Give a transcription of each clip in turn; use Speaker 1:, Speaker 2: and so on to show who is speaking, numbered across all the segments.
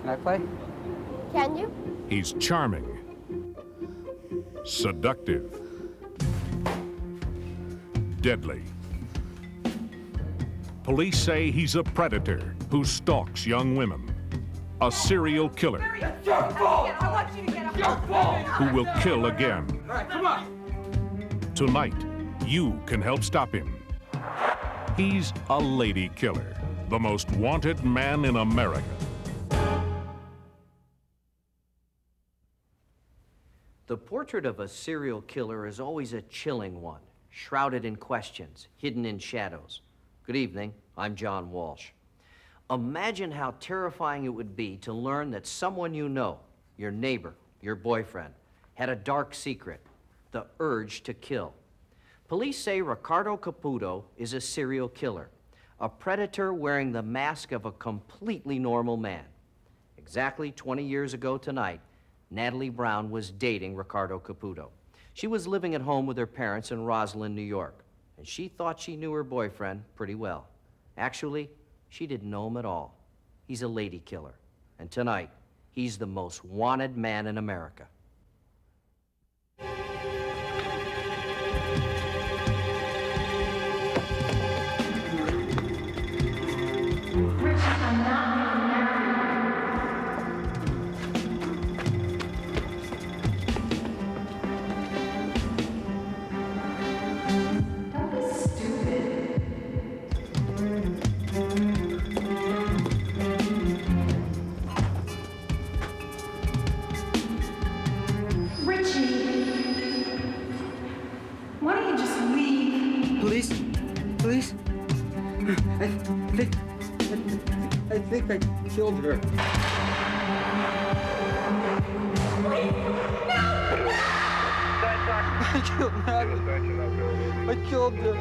Speaker 1: Can I play?
Speaker 2: Can you?
Speaker 3: He's charming, seductive, deadly. Police say he's a predator who stalks young women. A serial killer.
Speaker 4: It's your fault! I want you to get up. Your fault!
Speaker 3: Who will kill again.
Speaker 1: All right, come on.
Speaker 3: Tonight, you can help stop him. He's a lady killer, the most wanted man in America.
Speaker 5: The portrait of a serial killer is always a chilling one, shrouded in questions, hidden in shadows. Good evening, I'm John Walsh. Imagine how terrifying it would be to learn that someone you know, your neighbor, your boyfriend, had a dark secret, the urge to kill. Police say Ricardo Caputo is a serial killer, a predator wearing the mask of a completely normal man. Exactly 20 years ago tonight, Natalie Brown was dating Ricardo Caputo. She was living at home with her parents in Roslyn, New York, and she thought she knew her boyfriend pretty well. Actually, she didn't know him at all. He's a lady killer, and tonight, he's the most wanted man in America.
Speaker 1: Police? I think I killed her.
Speaker 4: Wait! No!
Speaker 1: I killed Natalie. I killed her.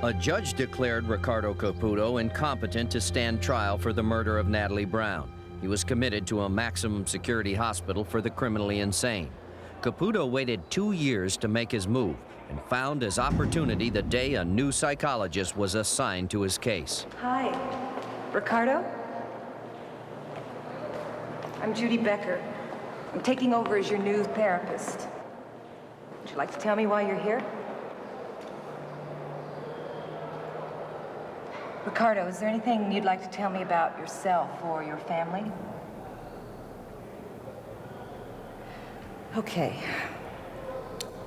Speaker 5: A judge declared Ricardo Caputo incompetent to stand trial for the murder of Natalie Brown. He was committed to a maximum security hospital for the criminally insane. Caputo waited 2 years to make his move and found his opportunity the day a new psychologist was assigned to his case.
Speaker 6: Hi, Ricardo? I'm Judy Becker. I'm taking over as your new therapist. Would you like to tell me why you're here? Ricardo, is there anything you'd like to tell me about yourself or your family? Okay.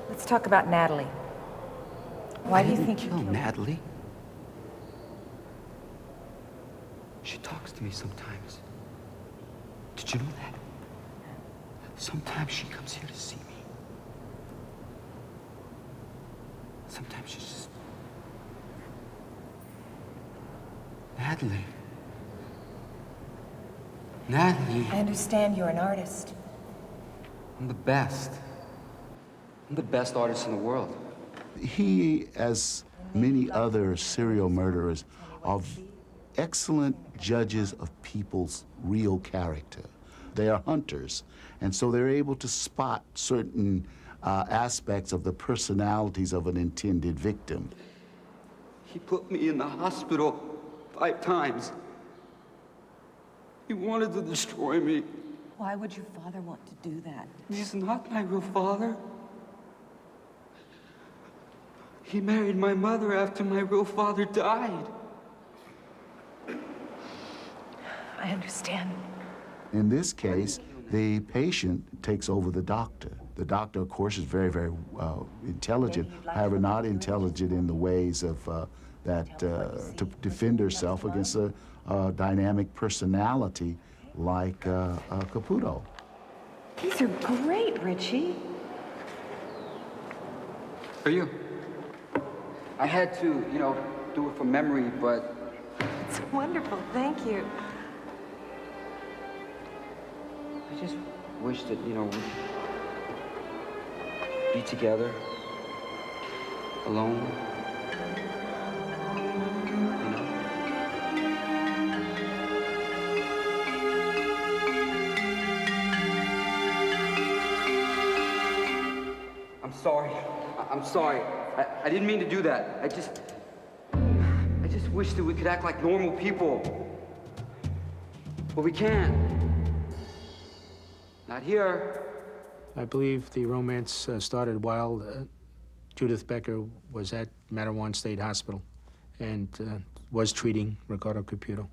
Speaker 6: Let's talk about Natalie. Why do you think you killed
Speaker 1: Natalie? She talks to me sometimes. Did you know that? Sometimes she comes here to see me. Sometimes she's just... Natalie. Natalie.
Speaker 6: I understand you're an artist.
Speaker 1: I'm the best. I'm the best artist in the world.
Speaker 7: He, as many other serial murderers, are excellent judges of people's real character. They are hunters, and so they're able to spot certain aspects of the personalities of an intended victim.
Speaker 1: He put me in the hospital 5 times. He wanted to destroy me.
Speaker 6: Why would your father want to do that?
Speaker 1: He's not my real father. He married my mother after my real father died.
Speaker 6: I understand.
Speaker 7: In this case, the patient takes over the doctor. The doctor, of course, is very, very intelligent, however, not intelligent in the ways of to defend herself against a dynamic personality like Caputo.
Speaker 6: These are great, Richie.
Speaker 1: For you. I had to, do it from memory, but...
Speaker 6: It's wonderful, thank you.
Speaker 1: I just wish that, we'd be together, alone, I'm sorry. I didn't mean to do that. I just wish that we could act like normal people. Well, we can't. Not here.
Speaker 2: I believe the romance started while Judith Becker was at Matterhorn State Hospital and was treating Ricardo Caputo.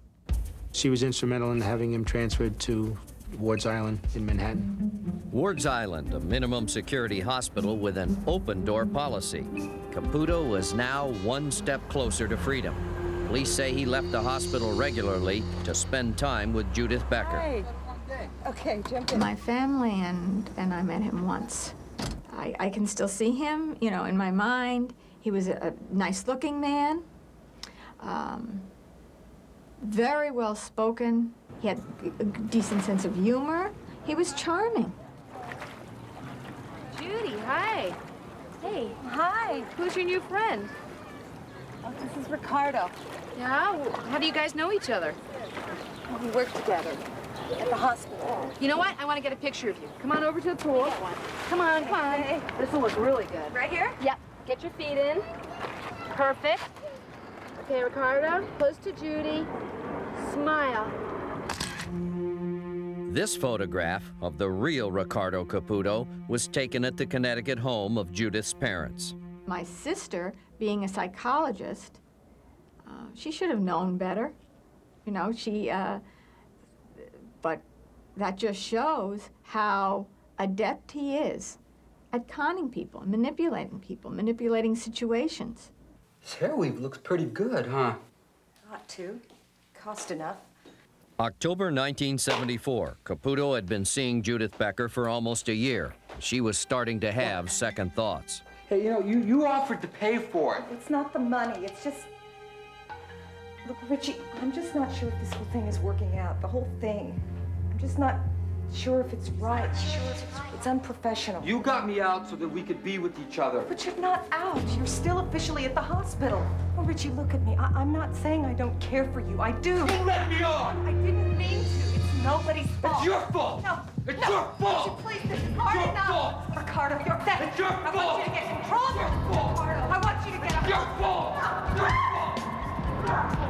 Speaker 2: She was instrumental in having him transferred to Ward's Island in Manhattan.
Speaker 5: Ward's Island, a minimum security hospital with an open-door policy. Caputo was now one step closer to freedom. Police say he left the hospital regularly to spend time with Judith Becker.
Speaker 6: Hey. Okay, jump in.
Speaker 8: My family and I met him once. I can still see him, you know, in my mind. He was a nice-looking man, very well-spoken. He had a decent sense of humor. He was charming.
Speaker 4: Judy, hi. Hey.
Speaker 6: Hi.
Speaker 4: Who's your new friend?
Speaker 6: Oh, this is Ricardo.
Speaker 4: Yeah? How do you guys know each other?
Speaker 6: We work together at the hospital.
Speaker 4: You know what? I want to get a picture of you. Come on over to the pool. Come on, come on.
Speaker 6: Okay.
Speaker 4: This will look really good.
Speaker 6: Right here?
Speaker 4: Yep. Get your feet in. Perfect. Okay, Ricardo, close to Judy. Smile.
Speaker 5: This photograph of the real Ricardo Caputo was taken at the Connecticut home of Judith's parents.
Speaker 8: My sister, being a psychologist, she should have known better. You know, but that just shows how adept he is at conning people, manipulating situations.
Speaker 1: His hair weave looks pretty good, huh?
Speaker 6: Ought to. Cost enough.
Speaker 5: October 1974, Caputo had been seeing Judith Becker for almost a year. She was starting to have second thoughts.
Speaker 1: Hey, you know, you offered to pay for it.
Speaker 6: It's not the money, it's just... Look, Richie, I'm just not sure if this whole thing is working out. The whole thing. I'm just not sure if it's right. It's unprofessional.
Speaker 1: You got me out so that we could be with each other.
Speaker 6: But you're not out. You're still officially at the hospital. Oh, Richie, look at me. I'm not saying I don't care for you. I do.
Speaker 1: You let me on!
Speaker 6: I didn't mean to. It's nobody's fault.
Speaker 1: It's your fault!
Speaker 6: No.
Speaker 1: It's
Speaker 6: no.
Speaker 1: your fault!
Speaker 6: Richie, please, this is hard
Speaker 1: Your
Speaker 6: enough.
Speaker 1: fault.
Speaker 6: Ricardo, you're upset.
Speaker 1: It's your
Speaker 6: I want
Speaker 1: fault.
Speaker 6: you to get control of
Speaker 1: Your
Speaker 6: yourself.
Speaker 1: fault.
Speaker 6: Ricardo, I want you to get up.
Speaker 1: Your fault! Your fault!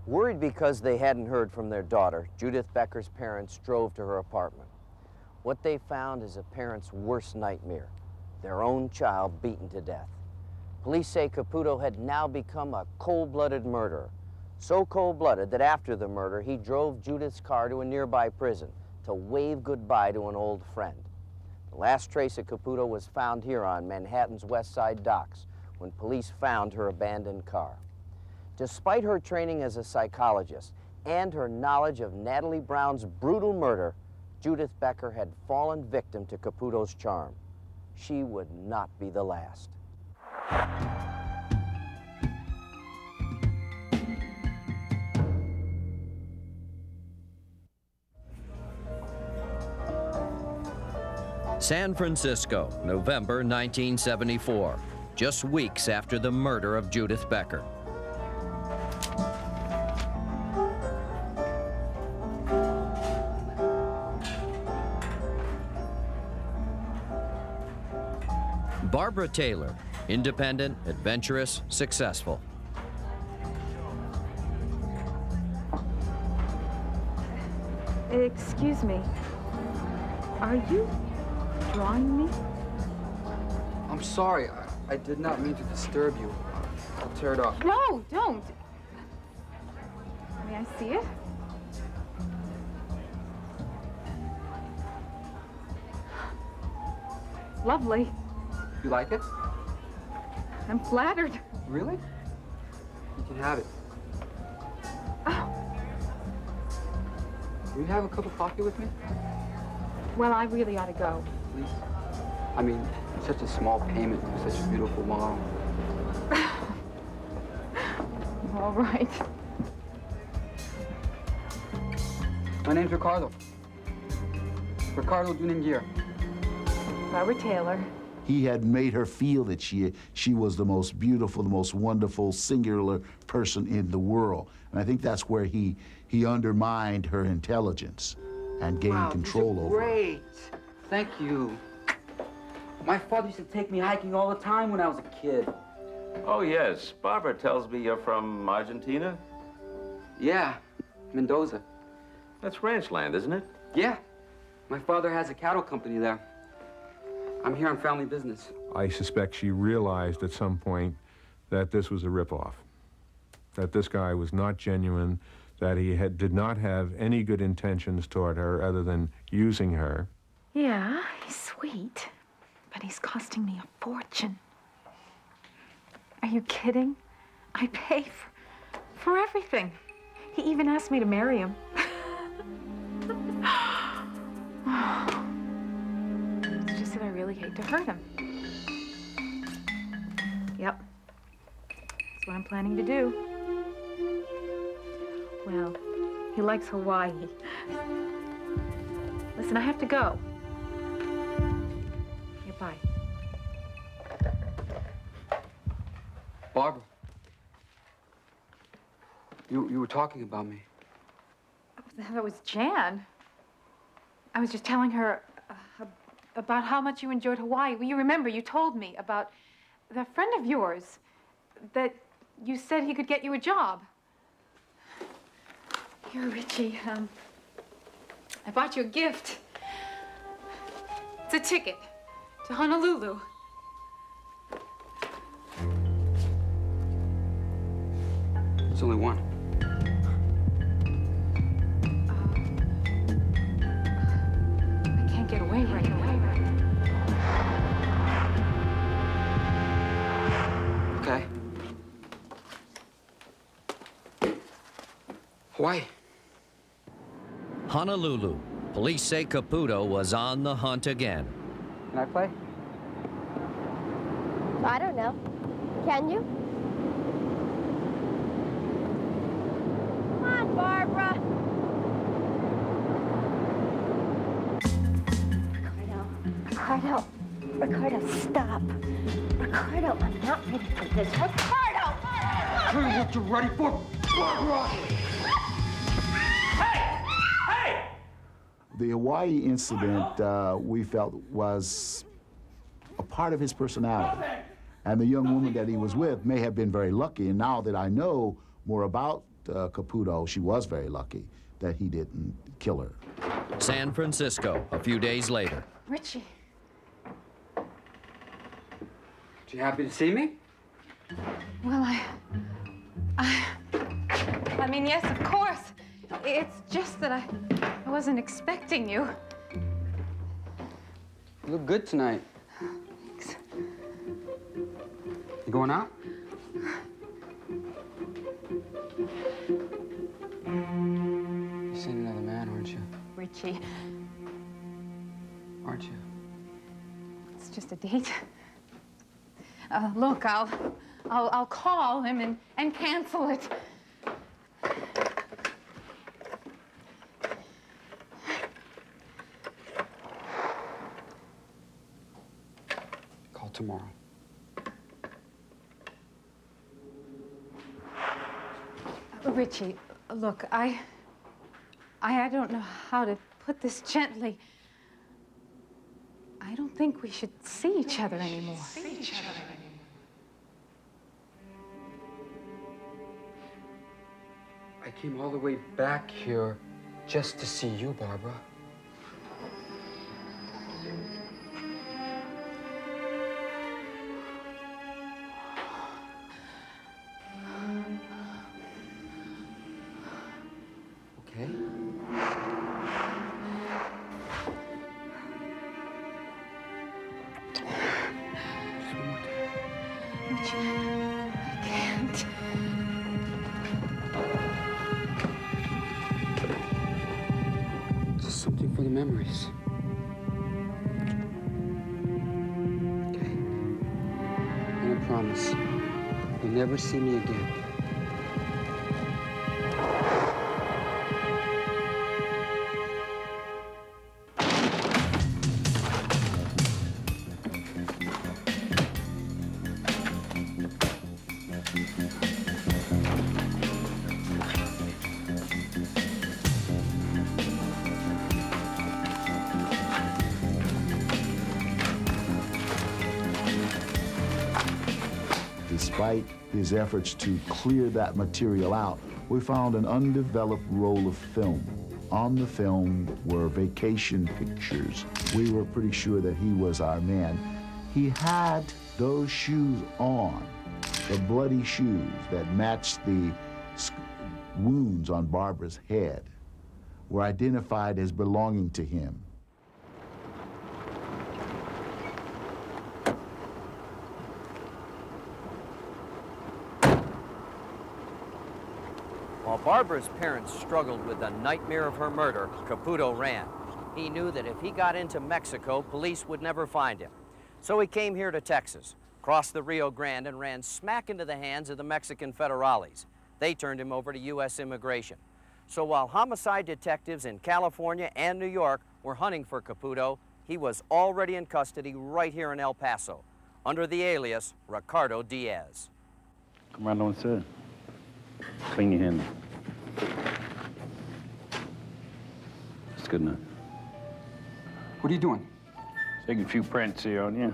Speaker 5: Worried because they hadn't heard from their daughter, Judith Becker's parents drove to her apartment. What they found is a parent's worst nightmare, their own child beaten to death. Police say Caputo had now become a cold-blooded murderer. So cold-blooded that after the murder, he drove Judith's car to a nearby prison to wave goodbye to an old friend. The last trace of Caputo was found here on Manhattan's West Side docks when police found her abandoned car. Despite her training as a psychologist and her knowledge of Natalie Brown's brutal murder, Judith Becker had fallen victim to Caputo's charm. She would not be the last. San Francisco, November 1974, just weeks after the murder of Judith Becker. Barbara Taylor, independent, adventurous, successful.
Speaker 6: Excuse me. Are you drawing me?
Speaker 1: I'm sorry. I did not mean to disturb you. I'll tear it off.
Speaker 6: No, don't. May I see it? Lovely.
Speaker 1: You like it?
Speaker 6: I'm flattered.
Speaker 1: Really? You can have it.
Speaker 6: Oh,
Speaker 1: Will you have a cup of coffee with me?
Speaker 6: well, I really ought to go.
Speaker 1: Please? I mean, such a small payment for such a beautiful model.
Speaker 6: All right.
Speaker 1: My name's Ricardo. Ricardo Duningir.
Speaker 6: Barbara Taylor.
Speaker 7: he had made her feel that she was the most beautiful, the most wonderful, singular person in the world. And I think that's where he undermined her intelligence and gained control over her.
Speaker 9: Great. Thank you. My father used to take me hiking all the time when I was a kid.
Speaker 10: Oh, yes. Barbara tells me you're from Argentina.
Speaker 9: Yeah, Mendoza.
Speaker 10: That's ranch land, isn't it?
Speaker 9: Yeah. My father has a cattle company there. I'm here on family business.
Speaker 11: I suspect she realized at some point that this was a ripoff, that this guy was not genuine, that he did not have any good intentions toward her other than using her.
Speaker 6: Yeah, he's sweet, but he's costing me a fortune. Are you kidding? I pay for everything. He even asked me to marry him. It's just that I really hate to hurt him. Yep. That's what I'm planning to do. Well, he likes Hawaii. Listen, I have to go. Okay, bye.
Speaker 9: Barbara. You were talking about me.
Speaker 6: That was Jan. I was just telling her about how much you enjoyed Hawaii. Well, you remember, you told me about that friend of yours that you said he could get you a job. Here, Richie, I bought you a gift. It's a ticket to Honolulu.
Speaker 9: There's only one.
Speaker 6: I can't get away right away.
Speaker 9: Okay. Hawaii.
Speaker 5: Honolulu. Police say Caputo was on the hunt again.
Speaker 9: Can I play?
Speaker 4: I don't know. Can you? Come on, Barbara. Ricardo, stop. Ricardo, I'm not ready for this. Ricardo!
Speaker 9: Tell me what you're ready for, Barbara!
Speaker 7: The Hawaii incident, we felt, was a part of his personality. And the young woman that he was with may have been very lucky. And now that I know more about Caputo, she was very lucky that he didn't kill her.
Speaker 5: San Francisco, a few days later.
Speaker 6: Richie.
Speaker 9: You happy to see me?
Speaker 6: Well, I mean, yes, of course. It's just that I wasn't expecting you.
Speaker 9: You look good tonight.
Speaker 6: Thanks.
Speaker 9: You going out? You're seeing another man, aren't you?
Speaker 6: Richie,
Speaker 9: Aren't you?
Speaker 6: it's just a date. Look, I'll call him and cancel it.
Speaker 9: Call tomorrow.
Speaker 6: Richie, look, I don't know how to put this gently. I don't think we should see each other anymore.
Speaker 9: I came all the way back here just to see you, Barbara. Okay? Just one more time.
Speaker 6: Richie, I can't.
Speaker 9: Just something for the memories. Okay? And I promise, you'll never see me again.
Speaker 7: despite his efforts to clear that material out, we found an undeveloped roll of film. On the film were vacation pictures. We were pretty sure that he was our man. He had those shoes on, the bloody shoes that matched the wounds on Barbara's head, were identified as belonging to him.
Speaker 5: While Barbara's parents struggled with the nightmare of her murder, Caputo ran. He knew that if he got into Mexico, police would never find him. So he came here to Texas, crossed the Rio Grande, and ran smack into the hands of the Mexican federales. They turned him over to U.S. immigration. So while homicide detectives in California and New York were hunting for Caputo, he was already in custody right here in El Paso, under the alias Ricardo Diaz.
Speaker 10: Come right on, sir. Clean your hand. That's good enough.
Speaker 9: What are you doing?
Speaker 10: Taking a few prints here on you.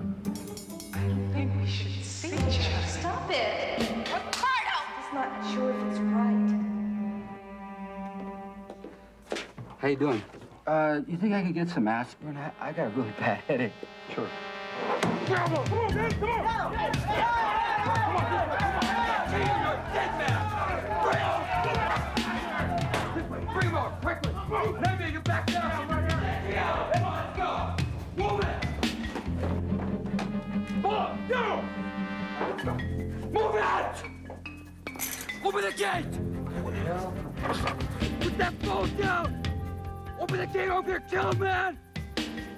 Speaker 6: I think we should see each other.
Speaker 4: Stop it! Ricardo!
Speaker 6: Just not sure if it's right.
Speaker 9: How you doing? You think I could get some aspirin? I got a really bad headache.
Speaker 10: Sure.
Speaker 12: Bring him on, quickly! Maybe you back down! Let's go! Move it! No! Move it! Open the gate! Put that phone down! Open the gate, open it, kill him, man!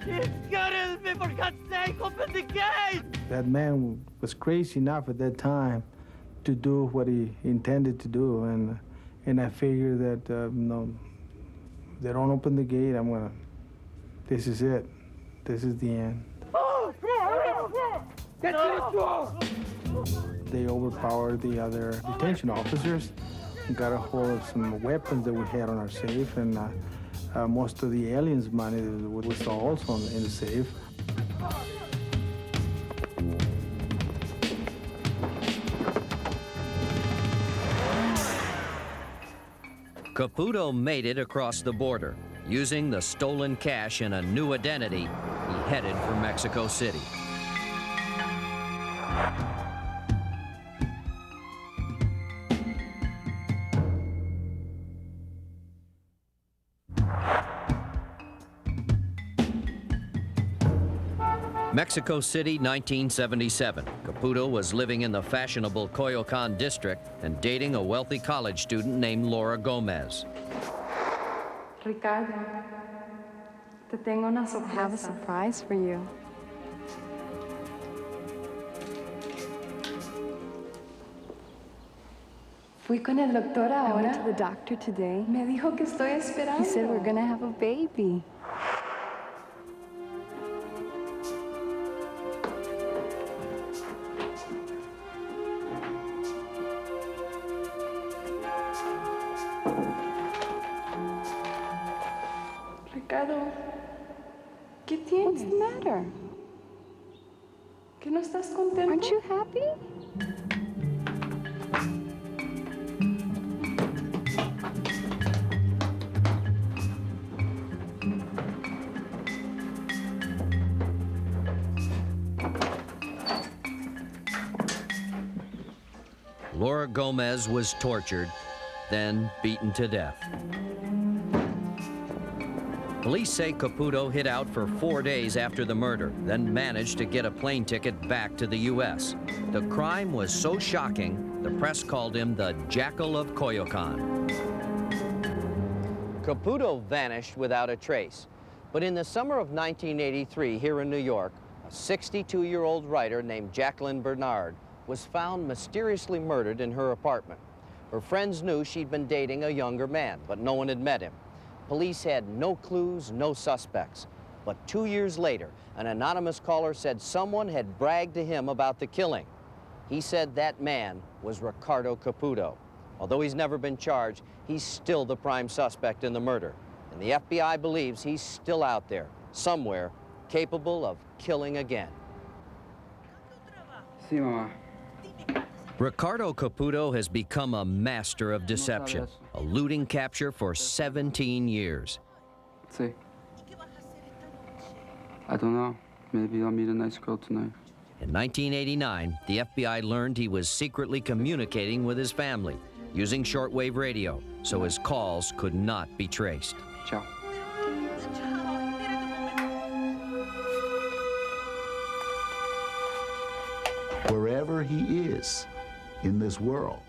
Speaker 12: He's gonna be, for God's sake, open the gate!
Speaker 13: That man was crazy enough at that time to do what he intended to do, and I figured that no, if they don't open the gate, this is it. This is the end.
Speaker 12: Oh, come on! Get to the door!
Speaker 13: They overpowered the other detention officers and got a hold of some weapons that we had on our safe, and most of the aliens' money was also in the safe.
Speaker 5: Caputo made it across the border. Using the stolen cash and a new identity, he headed for Mexico City. Mexico City, 1977. Caputo was living in the fashionable Coyoacan district and dating a wealthy college student named Laura Gomez.
Speaker 14: Ricardo, te tengo una sorpresa. I have a surprise for you. Fui con el doctor ahora. I went to the doctor today. Me dijo que estoy esperando. He said we're gonna have a baby. Ricardo, ¿qué tienes? What's the matter? ¿Que no estás contento? Aren't you happy?
Speaker 5: Laura Gomez was tortured, then beaten to death. Police say Caputo hid out for 4 days after the murder, then managed to get a plane ticket back to the U.S. The crime was so shocking, the press called him the Jackal of Coyoacan. Caputo vanished without a trace. But in the summer of 1983, here in New York, a 62-year-old writer named Jacqueline Bernard was found mysteriously murdered in her apartment. Her friends knew she'd been dating a younger man, but no one had met him. Police had no clues, no suspects. But 2 years later, an anonymous caller said someone had bragged to him about the killing. He said that man was Ricardo Caputo. Although he's never been charged, he's still the prime suspect in the murder. And the FBI believes he's still out there, somewhere, capable of killing again.
Speaker 9: Sí, mamá.
Speaker 5: Ricardo Caputo has become a master of deception, eluding capture for 17 years.
Speaker 9: Sí. I don't know. Maybe I'll meet a nice girl tonight.
Speaker 5: In 1989, the FBI learned he was secretly communicating with his family using shortwave radio, so his calls could not be traced.
Speaker 9: Ciao.
Speaker 7: Wherever he is in this world,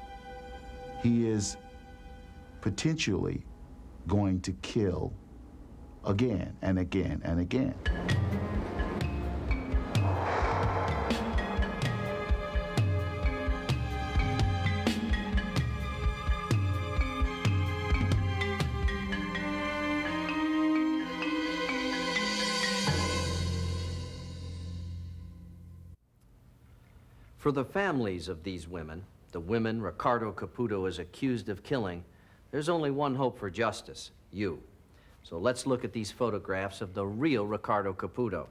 Speaker 7: he is potentially going to kill again and again and again.
Speaker 5: For the families of these women, the women Ricardo Caputo is accused of killing, there's only one hope for justice: you. So let's look at these photographs of the real Ricardo Caputo.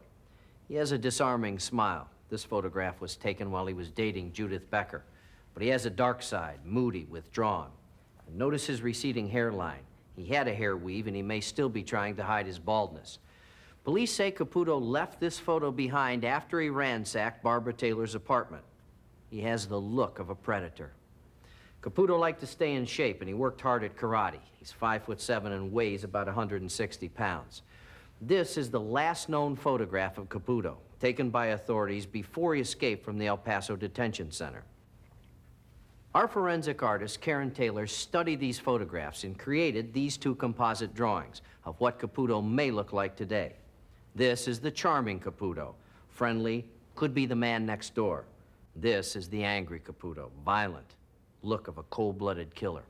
Speaker 5: He has a disarming smile. This photograph was taken while he was dating Judith Becker. But he has a dark side, moody, withdrawn. And notice his receding hairline. He had a hair weave, and he may still be trying to hide his baldness. Police say Caputo left this photo behind after he ransacked Barbara Taylor's apartment. He has the look of a predator. Caputo liked to stay in shape, and he worked hard at karate. He's 5'7" and weighs about 160 pounds. This is the last known photograph of Caputo, taken by authorities before he escaped from the El Paso Detention Center. Our forensic artist, Karen Taylor, studied these photographs and created these two composite drawings of what Caputo may look like today. This is the charming Caputo, friendly, could be the man next door. This is the angry Caputo, violent, look of a cold-blooded killer.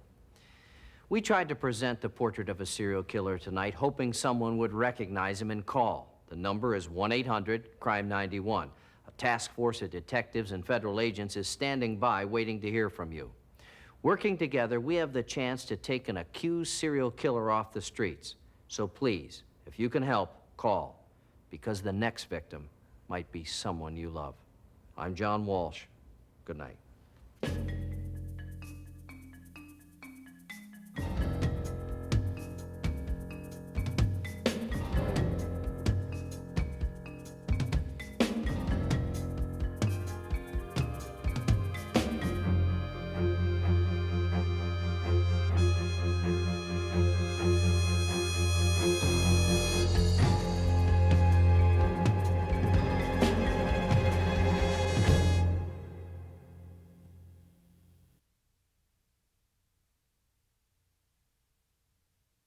Speaker 5: We tried to present the portrait of a serial killer tonight, hoping someone would recognize him and call. The number is 1-800-CRIME-91. A task force of detectives and federal agents is standing by waiting to hear from you. Working together, we have the chance to take an accused serial killer off the streets. So please, if you can help, call, because the next victim might be someone you love. I'm John Walsh. Good night.